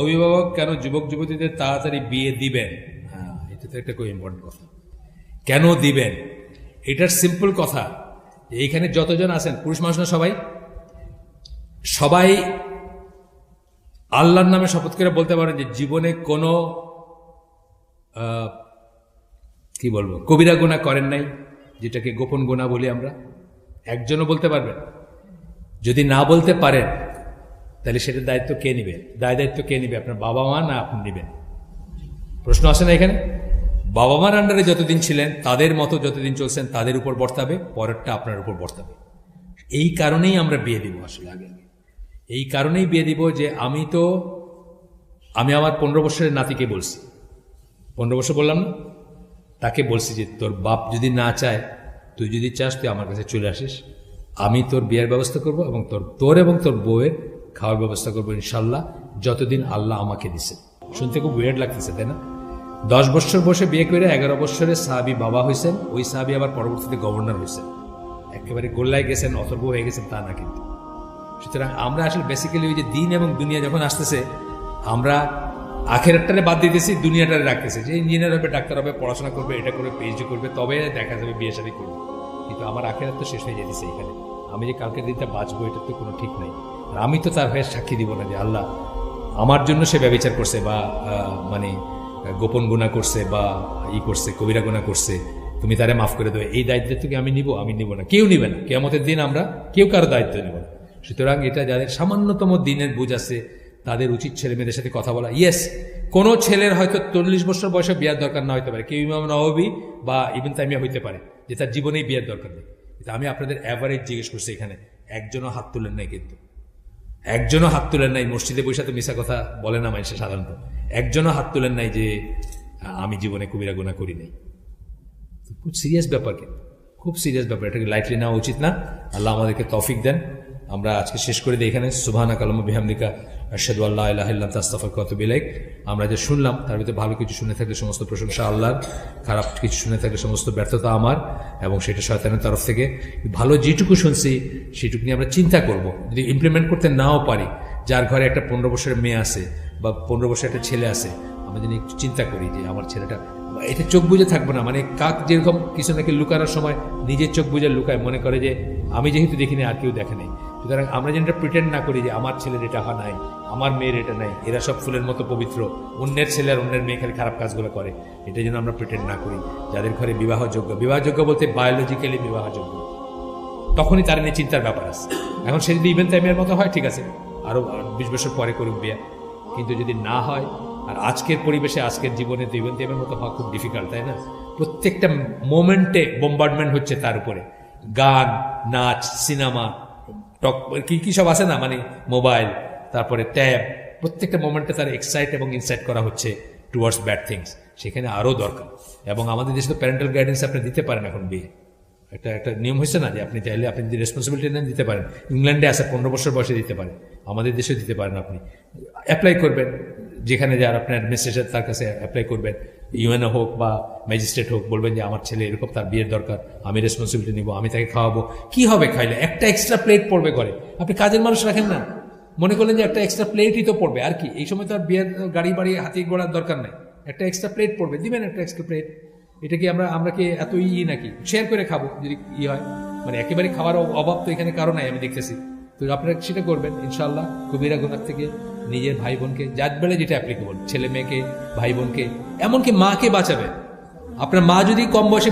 অভিভাবক কেন যুবক যুবতীদের তাড়াতাড়ি বিয়ে দিবেন? হ্যাঁ, এটা তো একটা খুব ইম্পর্টেন্ট কথা। কেন দিবেন এটার সিম্পল কথা, এইখানে যতজন আছেন পুরুষ মানুষ না, সবাই সবাই আল্লাহর নামে শপথ করে বলতে পারেন যে জীবনে কোনো কি বলবো কবিরা গুনাহ করেন নাই, যেটাকে গোপন গুনাহ বলি আমরা। একজনও বলতে পারবেন? যদি না বলতে পারেন তাহলে সেটার দায়িত্ব কে নিবে? দায়িত্ব কে নিবে? আপনার বাবা মা না আপনি নিবেন? প্রশ্ন আসে না এখানে? বাবা মার আন্ডারে যতদিন ছিলেন, তাদের মতো যতদিন চলছেন, তাদের উপর বর্তাবে, পরেরটা আপনার উপর বর্তাবে। এই কারণেই আমরা বিয়ে দিব। আসলে আগে এই কারণেই বিয়ে দিব যে আমি আমার 15 বছরের নাতিকে বলছি, 15 বছর বললাম না, তাকে বলছি যে তোর বাপ যদি না চায়, তুই যদি চাস তুই আমার কাছে চলে আসিস, আমি তোর বিয়ের ব্যবস্থা করব এবং তোর এবং তোর বউয়ের খাওয়ার ব্যবস্থা করবো ইনশাল্লাহ, যতদিন আল্লাহ আমাকে দিছে। শুনতে খুব ওয়েয়ার্ড লাগতেছে, তাই না? 10 বছর বসে বিয়ে করে 11 বছরের সাহাবী বাবা হয়েছেন, ওই সাহাবী আবার পরবর্তীতে গভর্নর হয়েছেন, একেবারে গোল্লায় গেছেন, অথর্ব হয়ে গেছেন তা না কিন্তু। সুতরাং আমরা আসলে বেসিক্যালি ওই যে দিন এবং দুনিয়া যখন আসতেছে, আমরা আখেরাতটারে বাদ দিতেছি, দুনিয়াটারে রাখতেছি, যে ইঞ্জিনিয়ার হবে, ডাক্তার হবে, পড়াশোনা করবে, এটা করে পিএইচডি করবে, তবে দেখা যাবে বিয়ে শাদী করবে। কিন্তু আমার আখেরাত তো শেষ হয়ে যেতেছে এখানে। আমি যে কালকের দিনটা বাঁচবো এটার তো কোনো ঠিক নাই। আর আমি তো তার হয়ে সাক্ষী দিব না যে আল্লাহ আমার জন্য সে ব্যভিচার করছে বা মানে গোপন গুনাহ করছে বা করছে, কবিরা গুনাহ করছে, তুমি তারে মাফ করে দেবে। এই দায়িত্ব থেকে আমি নিব না, কেউ নিবে না। কিয়ামতের দিন আমরা কেউ কারো দায়িত্ব নেব না। সুতরাং এটা যাদের সামান্যতম দিনের বুঝ আছে তাদের উচিত ছেলে মেয়েদের সাথে কথা বলা। ইয়েস, কোনো ছেলের হয়তো 40 বছর বয়সে বিয়ার দরকার না হইতে পারে, কেউ ইমাম নওয়াবী বা ইবনে তাইমিয়া হইতে পারে যে তার জীবনেই বিয়ের দরকার নেই। কিন্তু আমি আপনাদের অ্যাভারেজ জিজ্ঞেস করছি, এখানে একজনও হাত তুলেন নাই, কিন্তু একজনও হাত তুলেন নাই। মসজিদে বসে তো মিশা কথা বলে না মানুষে সাধারণত, একজনও হাত তুলেন নাই যে আমি জীবনে কবিরা গুনাহ করি নাই। খুব সিরিয়াস ব্যাপার, কিন্তু খুব সিরিয়াস ব্যাপার, এটাকে লাইটলি নেওয়া উচিত না। আল্লাহ আমাদেরকে তৌফিক দেন। আমরা আজকে শেষ করে দিই এখানে। সুবহানাকা আল্লাহুম্মা বিহামদিকা আশহাদু আল্লা ইলাহা ইল্লা আনতা আস্তাগফিরুকা ওয়া আতুবু ইলাইক। আমরা যে শুনলাম তার ভিতরে ভালো কিছু শুনে থাকলে সমস্ত প্রশংসা আল্লাহর, খারাপ কিছু শুনে থাকলে সমস্ত ব্যর্থতা আমার, এবং সেটা শয়তানের তরফ থেকে। ভালো যেটুকু শুনছি সেটুকু নিয়ে আমরা চিন্তা করব। যদি ইমপ্লিমেন্ট করতে নাও পারি, যার ঘরে একটা 15 বছরের মেয়ে আছে বা 15 বছরের একটা ছেলে আছে, আমরা যদি একটু চিন্তা করি যে আমার ছেলেটা, এটা চোখ বুঝে থাকবো না। মানে কাক যেরকম কিছু নাকি লুকানোর সময় নিজের চোখ বুঝে লুকায়, মনে করে যে আমি যেহেতু দেখিনি আর কেউ দেখে নেই। সুতরাং আমরা যেন এটা প্রিটেন্ড না করি যে আমার ছেলের এটা নাই, আমার মেয়ের এটা নাই, এরা সব ফুলের মতো পবিত্র, অন্যের ছেলে আর অন্যের মেয়ে খালি খারাপ কাজগুলো করে, এটা যেন আমরা প্রিটেন্ড না করি। যাদের ঘরে বিবাহযোগ্য বলতে বায়োলজিক্যালি বিবাহযোগ্য, তখনই তার নিয়ে চিন্তার ব্যাপার আছে। এখন সে যদি ইবনে তাইমিয়ার মতো হয়, ঠিক আছে, আরো 20 বছর পরে করুক বিয়ে। কিন্তু যদি না হয়, আর আজকের পরিবেশে আজকের জীবনে তো ইবনে তাইমিয়ার মতো হওয়া খুব ডিফিকাল্ট, তাই না? প্রত্যেকটা মোমেন্টে বোম্বার্ডমেন্ট হচ্ছে তার উপরে, গান, নাচ, সিনেমা, কি সব আছে না, মানে মোবাইল, তারপরে ট্যাব, প্রত্যেকটা মোমেন্টে তার এক্সাইট এবং ইনসাইট করা হচ্ছে টুয়ার্ডস ব্যাড থিংস। সেখানে আরও দরকার। এবং আমাদের দেশে তো প্যারেন্টাল গাইডেন্স আপনি দিতে পারেন এখন বিয়ে, একটা নিয়ম হয়েছে না যে আপনি চাইলে আপনি যদি রেসপন্সিবিলিটি নেন দিতে পারেন। ইংল্যান্ডে আছে 15 বছর বয়সে দিতে পারেন, আমাদের দেশে দিতে পারেন। আপনি অ্যাপ্লাই করবেন, যেখানে যার আপনার অ্যাডমিনিস্ট্রেশন তার কাছে অ্যাপ্লাই করবেন, ইউএনও হোক বা ম্যাজিস্ট্রেট হোক, বলবেন যে আমার ছেলে এরকম, তার বিয়ের দরকার, আমি রেসপন্সিবিলিটি নিব, আমি তাকে খাওয়াবো। কি হবে খাইলে? একটা এক্সট্রা প্লেট পড়বে ঘরে। আপনি কাজের মানুষ রাখেন না, মনে করলেন যে একটা এক্সট্রা প্লেটই তো পড়বে, আর কি? এই সময় তো আর বিয়ের গাড়ি বাড়ি হাতি ঘোড়ার দরকার নাই, একটা এক্সট্রা প্লেট পড়বে, দিবেন একটা এক্সট্রা প্লেট। এটা কি আমরা কি এত নাকি শেয়ার করে খাবো যদি হয়? মানে একেবারে খাওয়ার অভাব তো এখানে কারো নাই, আমি দেখতেছি। তো আপনারা সেটা করবেন ইনশাআল্লাহ, কবিরা গুনাহ থেকে নিজের ভাই বোনকে, যার বেলা যেটা অ্যাপ্লিকেবল, ছেলে মেয়েকে, ভাই বোনকে, এমনকি মাকে বাঁচাবেন। আপনার মা যদি কম বয়সে